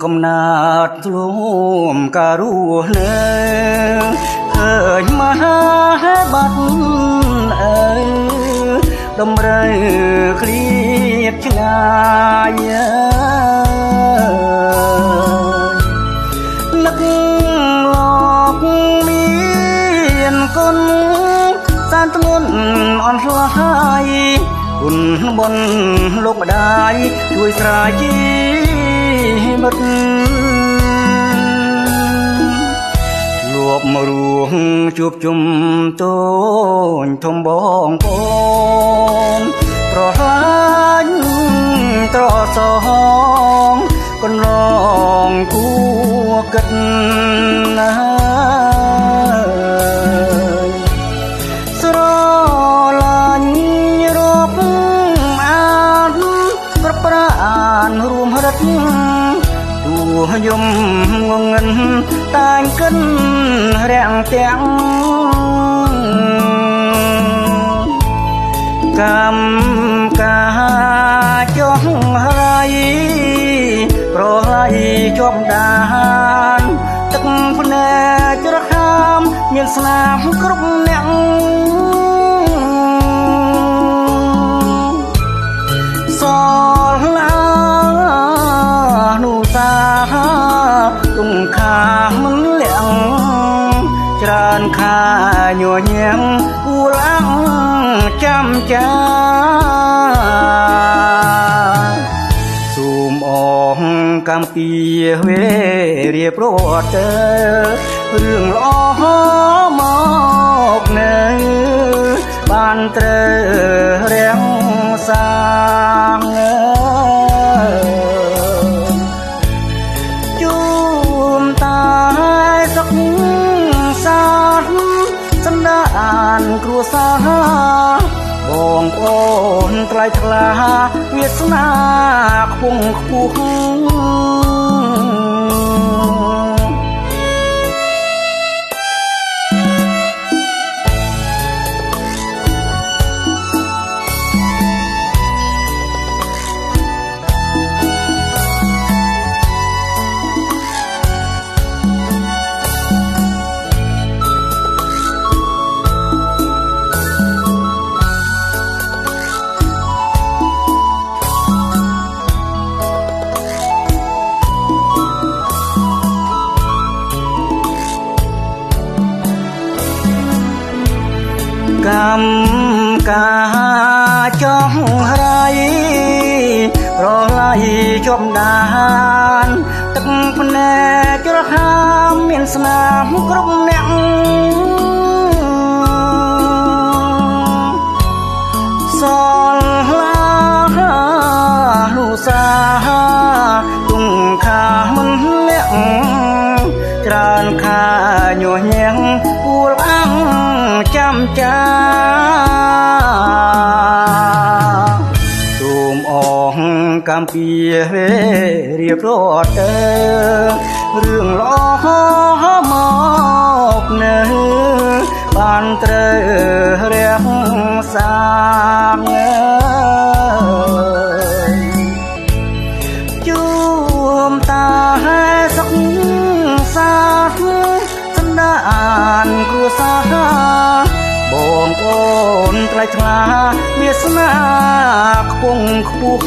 កំណើតធ្លុំការរស់នៅឃើញមហាបាត់អើយដំរើឃ្លៀតឆ្ងាយនឹកលោកមានគុណសានធ្ងន់អន់ឆ្លៃគុណបុណ្យលោកម្ដាយជួយស្រាយជីវិតជួបមរួងជួបជុំតូនធំបងប្អូនប្រឡាញ់ត្រសងកន្លងគួគិតណាស្រឡាញ់រាប់អានប្រប្រានរួមរត់ទោះយំងងឹនតែងកិនរាំងទាំងកម្មការចុះហើយប្រឡាយជាប់ដានទឹកភ្នែកច្រខាមមានស្នាមគ្រប់អ្នកសល់ឡានោះតាទុំខាមិនលាក់ច្រើនខាញញៀងគួរអាំងចាំចាសូមអងកម្មពីវេរៀបរត់ទៅរឿងល្អមកនៅបានត្រូវរាំងសាងជួមតាសុខសាន្តសន្តានគ្រួសារបងប្អូនថ្លៃថ្លាវាសនាខ្ពង់ខ្ពស់កម្មការចង់ហើយប្រឡាយជាប់ដានទឹកភ្នែកច្រខាមមានស្នាមគ្រប់អ្នកសល់ឡានោះសាទុំខាមិនលាក់ច្រើនខាញញៀងគួរអាំងចាំចាសូមអងកម្មពីរៀបរត់ទៅរឿងល្អមកនៅបានត្រូវរាំងសាងជួមតាសុខសាន្តសន្តានគ្រួសារបងប្អូនថ្លៃថ្លាវាសនាខ្ពង់ខ្ពស់